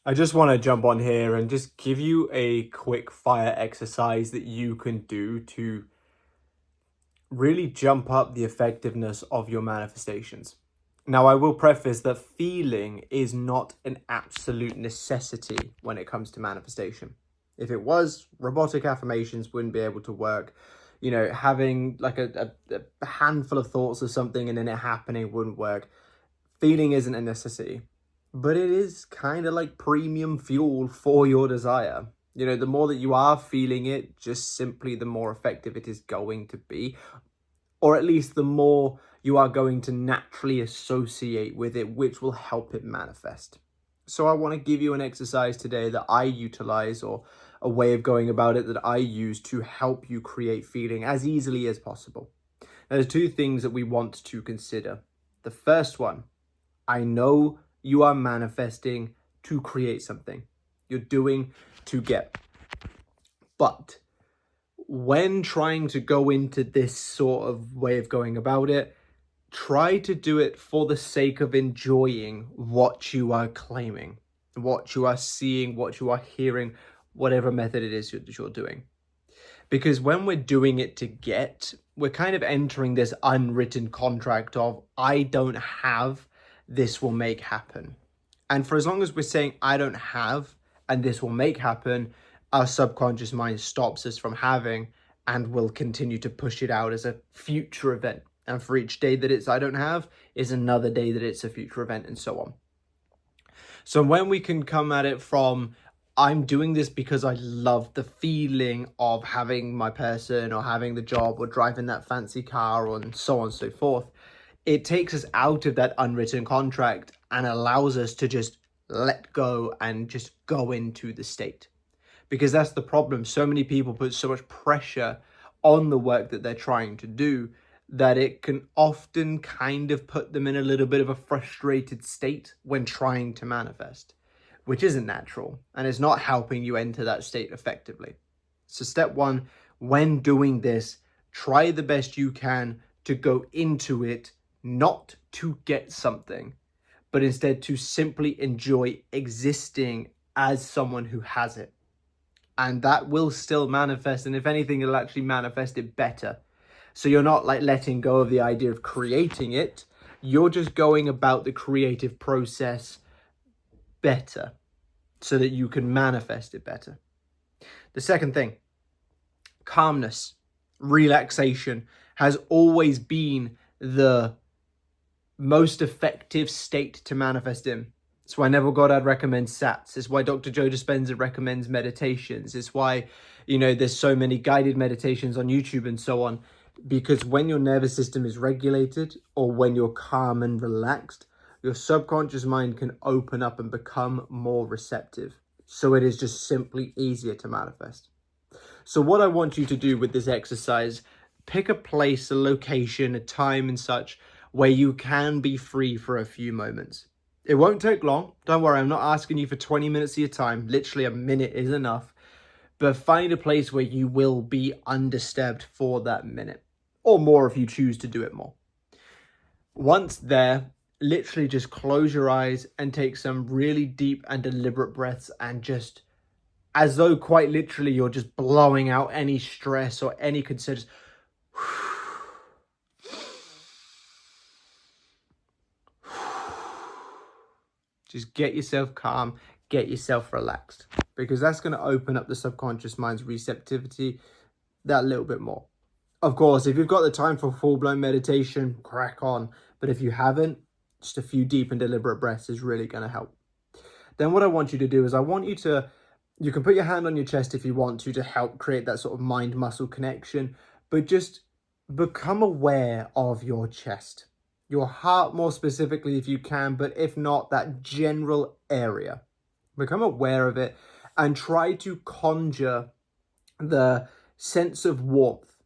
I just want to jump on here and just give you a quick fire exercise that you can do to really jump up the effectiveness of your manifestations. Now, I will preface that feeling is not an absolute necessity when it comes to manifestation. If it was, robotic affirmations wouldn't be able to work. You know, having like a handful of thoughts of something and then it happening wouldn't work. Feeling isn't a necessity, but it is kind of like premium fuel for your desire. You know, the more that you are feeling it, just simply the more effective it is going to be, or at least the more you are going to naturally associate with it, which will help it manifest. So I want to give you an exercise today that I utilize, or a way of going about it that I use to help you create feeling as easily as possible. Now, there's two things that we want to consider. The first one, I know you are manifesting to create something. You're doing to get. But when trying to go into this sort of way of going about it, try to do it for the sake of enjoying what you are claiming, what you are seeing, what you are hearing, whatever method it is that you're doing. Because when we're doing it to get, we're kind of entering this unwritten contract of, I don't have, this will make happen. And for as long as we're saying, I don't have, and this will make happen, our subconscious mind stops us from having and will continue to push it out as a future event. And for each day that it's I don't have is another day that it's a future event, and so on. So when we can come at it from, I'm doing this because I love the feeling of having my person or having the job or driving that fancy car and so on and so forth, it takes us out of that unwritten contract and allows us to just let go and just go into the state. Because that's the problem. So many people put so much pressure on the work that they're trying to do that it can often kind of put them in a little bit of a frustrated state when trying to manifest, which isn't natural and is not helping you enter that state effectively. So step one, when doing this, try the best you can to go into it, not to get something, but instead to simply enjoy existing as someone who has it. And that will still manifest. And if anything, it'll actually manifest it better. So you're not like letting go of the idea of creating it. You're just going about the creative process better so that you can manifest it better. The second thing, calmness, relaxation has always been the most effective state to manifest in. It's why Neville Goddard recommends SATs. It's why Dr. Joe Dispenza recommends meditations. It's why, there's so many guided meditations on YouTube and so on. Because when your nervous system is regulated, or when you're calm and relaxed, your subconscious mind can open up and become more receptive. So it is just simply easier to manifest. So what I want you to do with this exercise, pick a place, a location, a time and such, where you can be free for a few moments. It won't take long. Don't worry, I'm not asking you for 20 minutes of your time. Literally a minute is enough. But find a place where you will be undisturbed for that minute, or more if you choose to do it more. Once there, literally just close your eyes and take some really deep and deliberate breaths, and just as though quite literally you're just blowing out any stress or any concerns. Just get yourself calm, get yourself relaxed, because that's going to open up the subconscious mind's receptivity that little bit more. Of course, if you've got the time for full-blown meditation, crack on. But if you haven't, just a few deep and deliberate breaths is really going to help. Then what I want you to do is you can put your hand on your chest if you want to help create that sort of mind-muscle connection, but just become aware of your chest. Your heart more specifically if you can, but if not, that general area. Become aware of it and try to conjure the sense of warmth.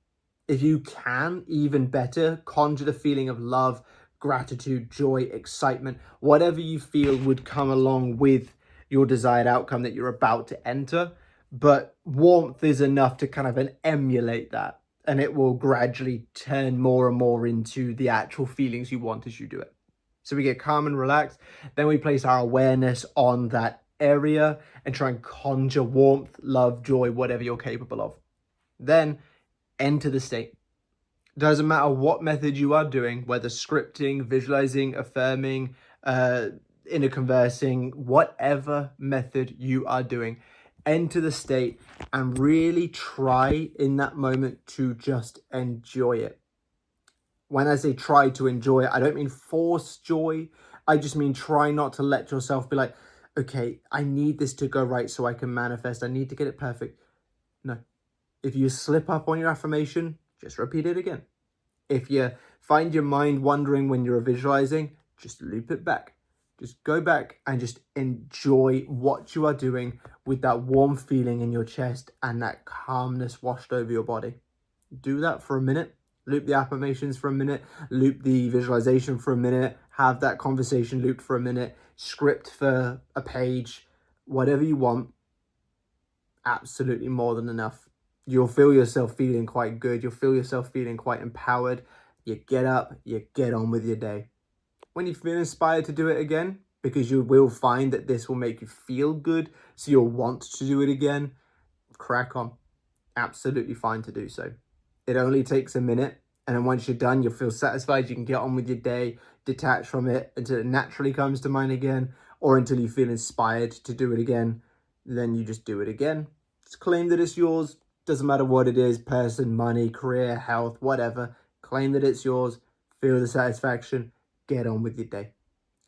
If you can, even better, conjure the feeling of love, gratitude, joy, excitement, whatever you feel would come along with your desired outcome that you're about to enter. But warmth is enough to kind of emulate that, and it will gradually turn more and more into the actual feelings you want as you do it. So we get calm and relaxed. Then we place our awareness on that area and try and conjure warmth, love, joy, whatever you're capable of. Then enter the state. Doesn't matter what method you are doing, whether scripting, visualizing, affirming, inner conversing, whatever method you are doing, enter the state and really try in that moment to just enjoy it. When I say try to enjoy it, I don't mean force joy. I just mean try not to let yourself be like, okay, I need this to go right so I can manifest. I need to get it perfect. No. If you slip up on your affirmation, just repeat it again. If you find your mind wandering when you're visualizing, just loop it back. Just go back and just enjoy what you are doing with that warm feeling in your chest and that calmness washed over your body. Do that for a minute. Loop the affirmations for a minute. Loop the visualization for a minute. Have that conversation looped for a minute. Script for a page. Whatever you want. Absolutely more than enough. You'll feel yourself feeling quite good. You'll feel yourself feeling quite empowered. You get up, you get on with your day. When you feel inspired to do it again, because you will find that this will make you feel good, so you'll want to do it again, crack on. Absolutely fine to do so. It only takes a minute, and then once you're done, you'll feel satisfied. You can get on with your day, detach from it until it naturally comes to mind again, or until you feel inspired to do it again. Then you just do it again. Just claim that it's yours. Doesn't matter what it is, person, money, career, health, whatever. Claim that it's yours. Feel the satisfaction. Get on with your day.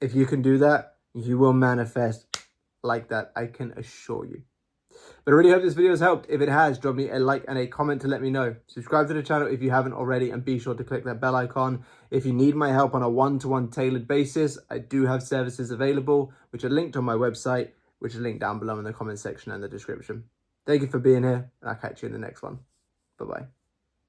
If you can do that, you will manifest like that, I can assure you. But I really hope this video has helped. If it has, drop me a like and a comment to let me know. Subscribe to the channel if you haven't already, and be sure to click that bell icon. If you need my help on a one-to-one tailored basis, I do have services available, which are linked on my website, which is linked down below in the comment section and the description. Thank you for being here, and I'll catch you in the next one. Bye-bye.